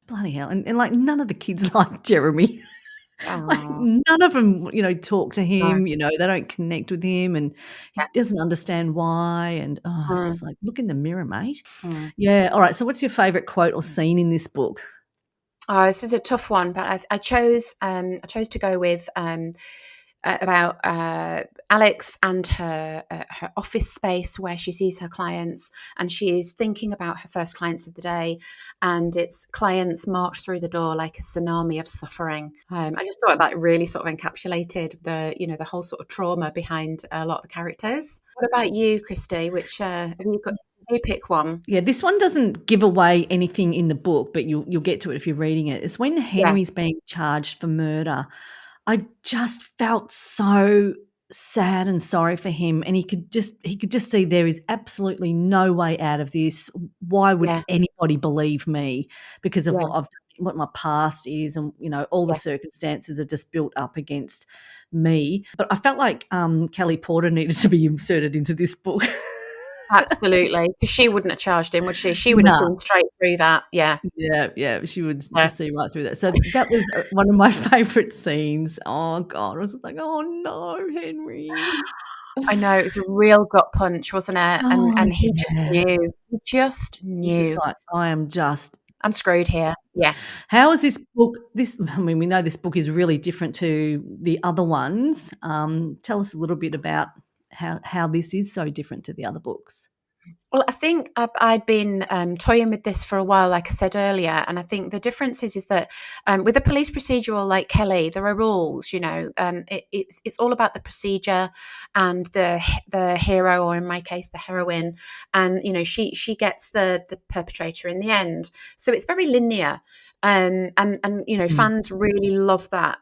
B: Bloody hell. And like none of the kids like Jeremy. Like
A: Oh,
B: none of them, talk to
A: no.
B: him, they don't connect with him and he
A: Yeah.
B: doesn't understand why. And it's
A: Mm,
B: just like, look in the mirror, mate.
A: mm.
B: Yeah. All right. So what's your favourite quote or scene in this book?
A: Oh, this is a tough one, but I chose to go with about Alex and her office space where she sees her clients, and she is thinking about her first clients of the day, and it's clients march through the door like a tsunami of suffering. I just thought that really sort of encapsulated the whole sort of trauma behind a lot of the characters. What about you, Christy? Which have you got? You pick one.
B: Yeah, this one doesn't give away anything in the book, but you'll get to it if you're reading it. It's when
A: Yeah,
B: Henry's being charged for murder. I just felt so sad and sorry for him, and he could just see there is absolutely no way out of this. Why would
A: yeah,
B: anybody believe me because of
A: yeah,
B: what I've done, what my past is, and all the
A: yeah.
B: circumstances are just built up against me. But I felt like Kelly Porter needed to be inserted into this book.
A: Absolutely, because she wouldn't have charged him, would she? She would have
B: Nah.
A: seen straight through that. Yeah,
B: Yeah, she would
A: yeah.
B: just see right through that. So that was one of my favourite scenes. Oh god, I was just like, "Oh no, Henry."
A: I know, it was a real gut punch, wasn't it? And
B: Oh,
A: and he just
B: yeah.
A: knew. He just
B: He's just
A: knew.
B: like, "I am just."
A: I'm screwed here. Yeah.
B: How is this book I mean, we know this book is really different to the other ones. Tell us a little bit about how this is so different to the other books.
A: Well, I think I'd been toying with this for a while, like I said earlier, and I think the difference is that with a police procedural like Kelly, there are rules. It's all about the procedure and the hero, or in my case, the heroine, and she gets the perpetrator in the end. So it's very linear, and
B: Mm.
A: fans really love that.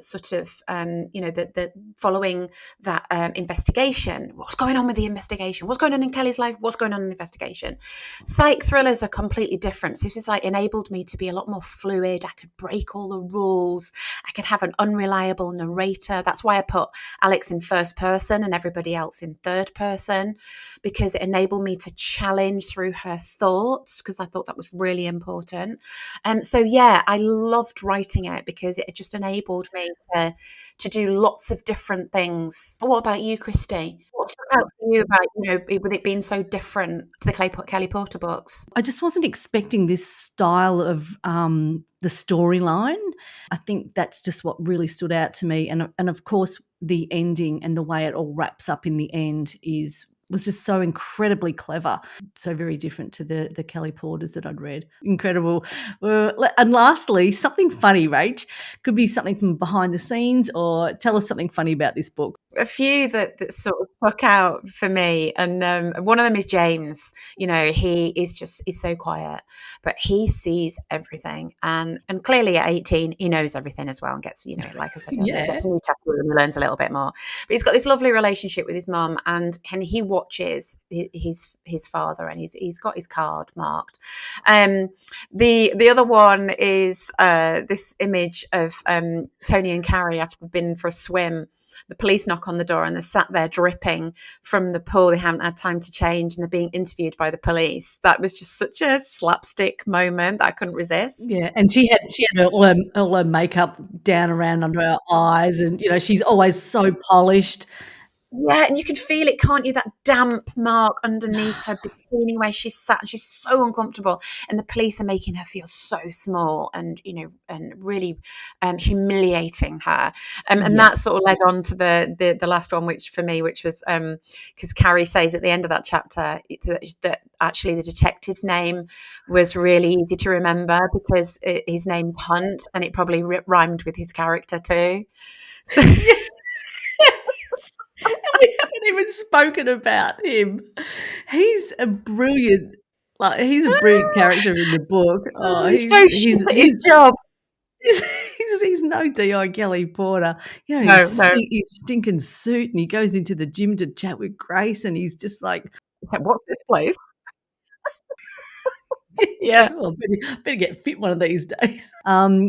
A: Sort of, the following that investigation. What's going on with the investigation? What's going on in Kelly's life? What's going on in the investigation? Psych thrillers are completely different. This is like enabled me to be a lot more fluid. I could break all the rules. I could have an unreliable narrator. That's why I put Alex in first person and everybody else in third person, because it enabled me to challenge through her thoughts, because I thought that was really important. So yeah, I loved writing it because it just enabled me to do lots of different things. What about you, Christy? What stuck out for you about with it being so different to the Kelly Porter books?
B: I just wasn't expecting this style of the storyline. I think that's just what really stood out to me, and of course the ending and the way it all wraps up in the end was just so incredibly clever, so very different to the Kelly Porters that I'd read. Incredible. And lastly, something funny, Rach. Could be something from behind the scenes, or tell us something funny about this book.
A: A few that sort of stuck out for me, and one of them is James. He is so quiet, but he sees everything, and clearly at 18 he knows everything as well, and gets, like I said earlier,
B: Yeah.
A: gets a new tattoo and learns a little bit more. But he's got this lovely relationship with his mum, and he watches his father, and he's got his card marked. The other one is this image of Tony and Carrie after they've been for a swim. The police knock on the door and they're sat there dripping from the pool. They haven't had time to change and they're being interviewed by the police. That was just such a slapstick moment that I couldn't resist.
B: Yeah, and she had all her makeup down around under her eyes, and she's always so polished.
A: Yeah, and you can feel it, can't you? That damp mark underneath her bikini where she's sat. She's so uncomfortable, and the police are making her feel so small, and and really humiliating her. And
B: Yeah.
A: that sort of led on to the last one, which for me, which was because Carrie says at the end of that chapter that actually the detective's name was really easy to remember because his name's Hunt, and it probably rhymed with his character too. So,
B: Yes. And we haven't even spoken about him. He's a brilliant he's a brilliant character in the book. Oh,
A: he's so shit at his job.
B: he's no D.I. Kelly Porter. You know,
A: No, no.
B: his stinking suit, and he goes into the gym to chat with Grace, and he's just like,
A: What's this place?
B: it's
A: Yeah.
B: like, "Oh, better get fit one of these days."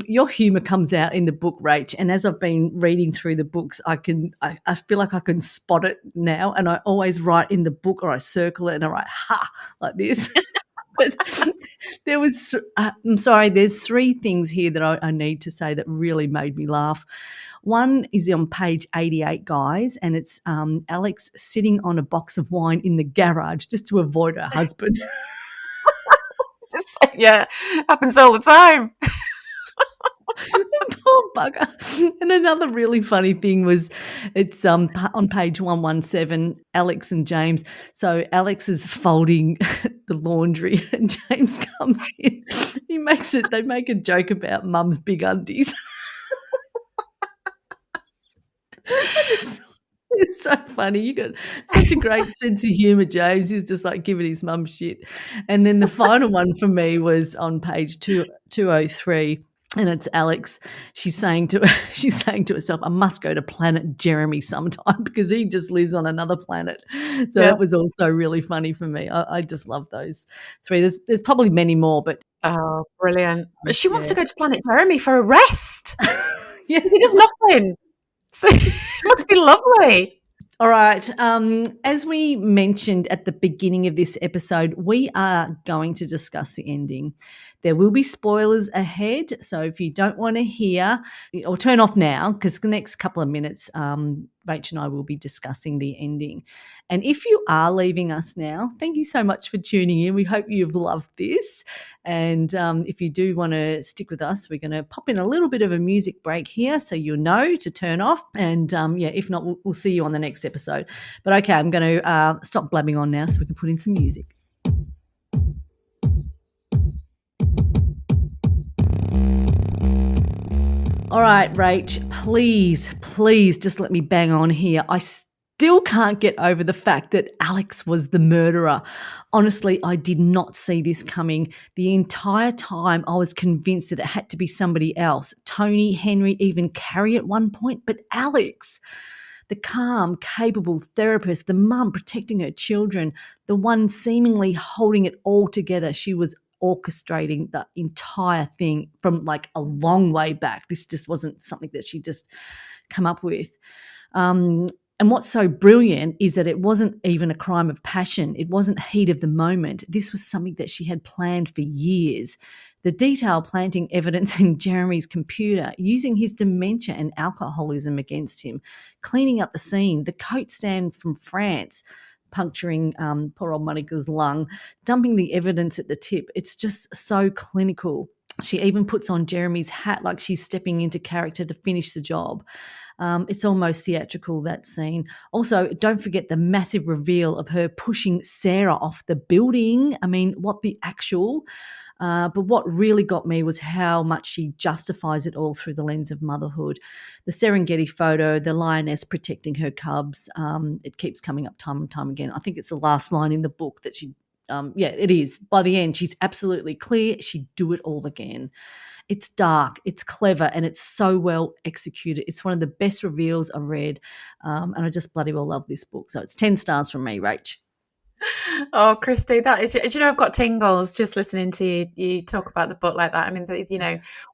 B: Your humour comes out in the book, Rach, and as I've been reading through the books, I feel like I can spot it now, and I always write in the book or I circle it and I write "ha" like this. But I'm sorry, there's 3 things here that I need to say that really made me laugh. One is on page 88, guys, and it's Alex sitting on a box of wine in the garage just to avoid her husband.
A: Yeah, happens all the time.
B: Poor bugger. And another really funny thing was it's on page 117, Alex and James. So Alex is folding the laundry and James comes in. They make a joke about mum's big undies. It's so funny. You got such a great sense of humour, James. He's just like giving his mum shit. And then the final one for me was on page 203. And it's Alex. She's saying to herself, "I must go to planet Jeremy sometime," because he just lives on another planet. So
A: Yeah.
B: that was also really funny for me. I just love those 3. There's probably many more, but
A: Oh, brilliant. But she wants
B: yeah.
A: to go to Planet Jeremy for a rest.
B: Yeah.
A: He does nothing. So it must be lovely.
B: All right. As we mentioned at the beginning of this episode, we are going to discuss the ending. There will be spoilers ahead. So if you don't want to hear, or turn off now, because the next couple of minutes, Rach and I will be discussing the ending. And if you are leaving us now, thank you so much for tuning in. We hope you've loved this. And if you do want to stick with us, we're going to pop in a little bit of a music break here so you'll know to turn off. And if not, we'll see you on the next episode. But okay, I'm going to stop blabbing on now so we can put in some music. All right, Rach, please just let me bang on here. I still can't get over the fact that Alex was the murderer. Honestly, I did not see this coming. The entire time I was convinced that it had to be somebody else. Tony, Henry, even Carrie at one point, but Alex, the calm, capable therapist, the mum protecting her children, the one seemingly holding it all together. She was orchestrating the entire thing from like a long way back. This just wasn't something that she just come up with. And what's so brilliant is that it wasn't even a crime of passion. It wasn't heat of the moment. This was something that she had planned for years. The detail planting evidence in Jeremy's computer, using his dementia and alcoholism against him, cleaning up the scene, the coat stand from France, puncturing poor old Monika's lung, dumping the evidence at the tip. It's just so clinical. She even puts on Jeremy's hat like she's stepping into character to finish the job. It's almost theatrical, that scene. Also, don't forget the massive reveal of her pushing Sarah off the building. I mean, what the actual... but what really got me was how much she justifies it all through the lens of motherhood. The Serengeti photo, the lioness protecting her cubs, it keeps coming up time and time again. I think it's the last line in the book that she, it is. By the end, she's absolutely clear. She'd do it all again. It's dark, it's clever, and it's so well executed. It's one of the best reveals I've read, and I just bloody well love this book. So it's 10 stars from me, Rach.
A: Oh, Christy, that is, do you know, I've got tingles just listening to you talk about the book like that. I mean,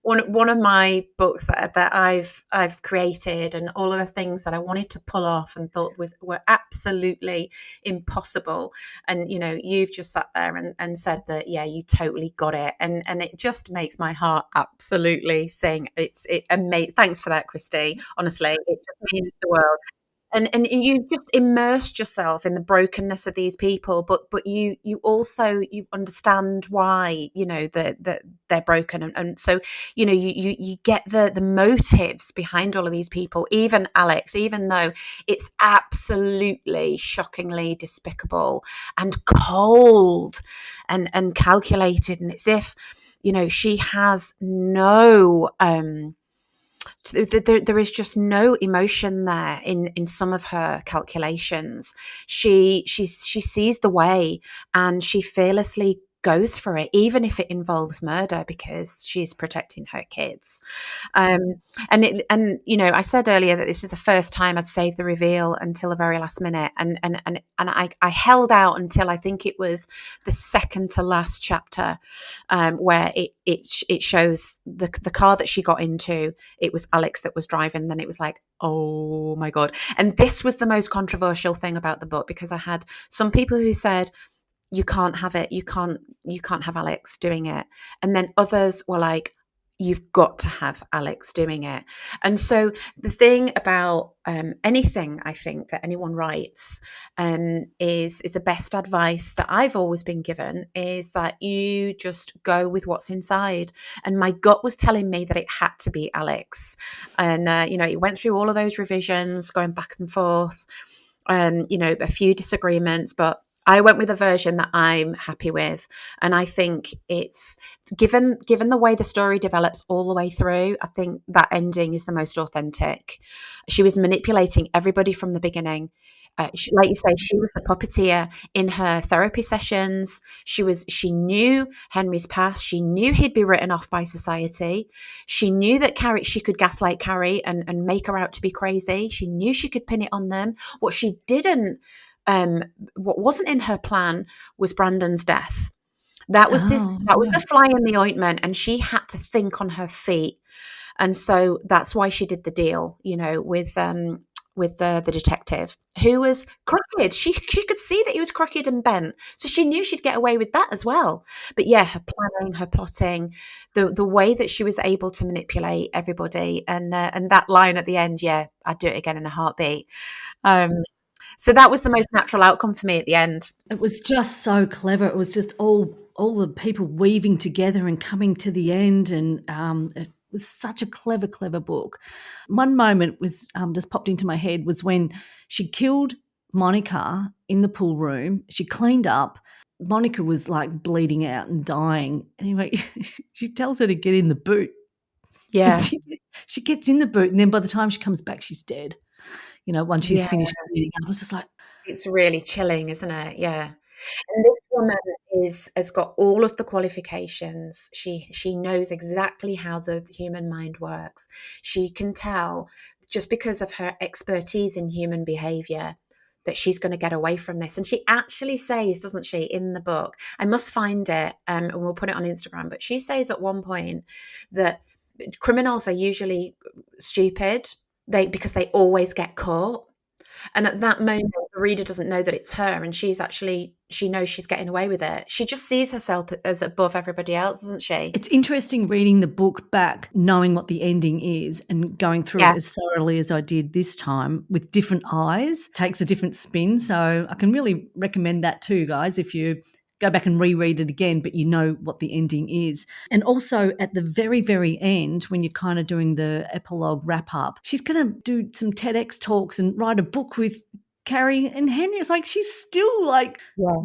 A: one of my books that I've created, and all of the things that I wanted to pull off and thought were absolutely impossible. And, you've just sat there and said that, yeah, you totally got it. And it just makes my heart absolutely sing. Thanks for that, Christy. Honestly, it just means the world. and you just immersed yourself in the brokenness of these people, but you also you understand why, you know, that they're broken, and so, you know, you get the motives behind all of these people, even Alex, even though it's absolutely shockingly despicable and cold and calculated, and it's if, you know, she has no there is just no emotion there in some of her calculations. She sees the way, and she fearlessly goes for it, even if it involves murder, because she's protecting her kids. Um, and you know, I said earlier that this was the first time I'd saved the reveal until the very last minute, and I held out until I think it was the second to last chapter, where it shows the car that she got into. It was Alex that was driving. Then it was like, oh my god! And this was the most controversial thing about the book, because I had some people who said, you can't have it, you can't have Alex doing it, and then others were like, you've got to have Alex doing it. And so the thing about anything, I think, that anyone writes, is the best advice that I've always been given, is that you just go with what's inside. And my gut was telling me that it had to be Alex. And you know, it went through all of those revisions, going back and forth, you know, a few disagreements, but I went with a version that I'm happy with. And I think it's given the way the story develops all the way through, I think that ending is the most authentic. She was manipulating everybody from the beginning. Like you say, she was the puppeteer in her therapy sessions. She knew Henry's past. She knew he'd be written off by society. She knew that she could gaslight Carrie and make her out to be crazy. She knew she could pin it on them. What she didn't, what wasn't in her plan, was Brandon's death. That was
B: Oh,
A: the fly in the ointment, and she had to think on her feet. And so that's why she did the deal, you know, with the detective, who was crooked. She could see that he was crooked and bent, so she knew she'd get away with that as well. But yeah, her planning, her plotting, the way that she was able to manipulate everybody, and that line at the end, yeah, I'd do it again in a heartbeat. Um, so that was the most natural outcome for me at the end.
B: it was just so clever. It was just all the people weaving together and coming to the end, and it was such a clever book. One moment was just popped into my head was when she killed Monika in the pool room. She cleaned up. Monika was like bleeding out and dying. Anyway, she tells her to get in the boot.
A: Yeah,
B: She gets in the boot, and then by the time she comes back, she's dead. You know, once she's
A: yeah,
B: finished bleeding up, I was just like,
A: it's really chilling, isn't it? Yeah. And this woman has got all of the qualifications. She knows exactly how the human mind works. She can tell, just because of her expertise in human behavior, that she's going to get away from this. And she actually says, doesn't she, in the book? I must find it, and we'll put it on Instagram. But she says at one point that criminals are usually stupid, because they always get caught. And at that moment, the reader doesn't know that it's her, and she knows she's getting away with it. She just sees herself as above everybody else, doesn't she?
B: it's interesting reading the book back, knowing what the ending is, and going through
A: Yeah.
B: it as thoroughly as I did this time with different eyes. Takes a different spin. So I can really recommend that too, guys, if you go back and reread it again, but you know what the ending is. And also at the very, very end, when you're kind of doing the epilogue wrap up, she's going to do some TEDx talks and write a book with Carrie and Henry. It's like she's still like,
A: Yeah.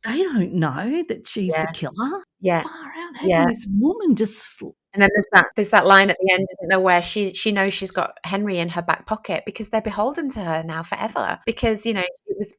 B: they don't know that she's the
A: Yeah.
B: killer.
A: Yeah.
B: Far out. How
A: Yeah.
B: can this woman just
A: And then there's that line at the end, isn't there, where she knows she's got Henry in her back pocket, because they're beholden to her now forever. Because, you know,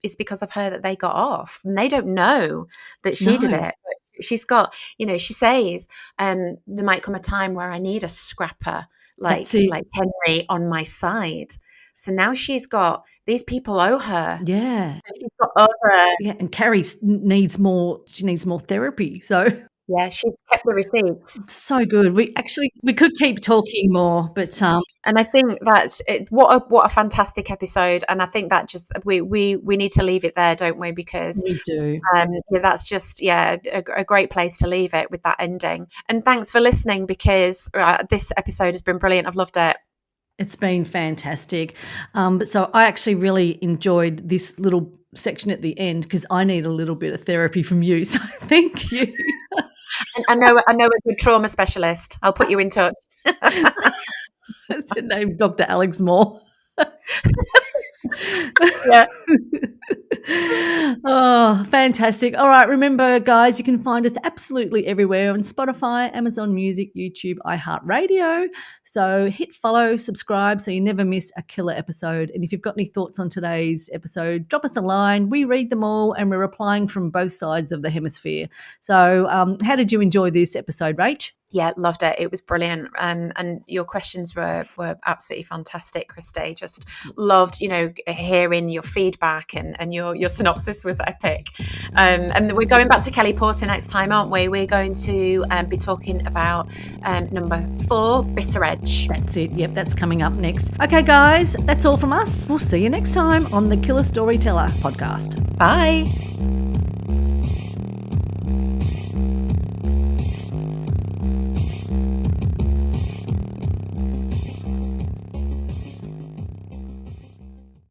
A: it's because of her that they got off, and they don't know that she did
B: no.
A: it. But she's got, you know, she says, there might come a time where I need a scrapper
B: That's it.
A: like Henry on my side. So now she's got, these people owe her.
B: Yeah.
A: So she's got over.
B: Yeah, and Carrie needs more. She needs more therapy. So
A: Yeah, she's kept the receipts.
B: so good. We could keep talking more, but
A: And I think that's it, what a fantastic episode. And I think that just we need to leave it there, don't we? Because
B: we do.
A: yeah, that's just a great place to leave it with that ending. And thanks for listening, because this episode has been brilliant. I've loved it.
B: It's been fantastic. But so I actually really enjoyed this little section at the end because I need a little bit of therapy from you. So thank you.
A: And I know a good trauma specialist. I'll put you in touch.
B: That's her name, Dr. Alex Moore.
A: Yeah.
B: Oh, fantastic. All right. Remember, guys, you can find us absolutely everywhere on Spotify, Amazon Music, YouTube, iHeartRadio. So hit follow, subscribe so you never miss a killer episode. And if you've got any thoughts on today's episode, drop us a line. We read them all and we're replying from both sides of the hemisphere. So how did you enjoy this episode, Rach?
A: Yeah, loved it. It was brilliant. And your questions were absolutely fantastic, Christy. Just loved, hearing your feedback and your synopsis was epic. And we're going back to Kelly Porter next time, aren't we? We're going to be talking about number 4, Bitter Edge.
B: That's it. Yep, that's coming up next. Okay, guys, that's all from us. We'll see you next time on the Killer Storyteller podcast.
A: Bye.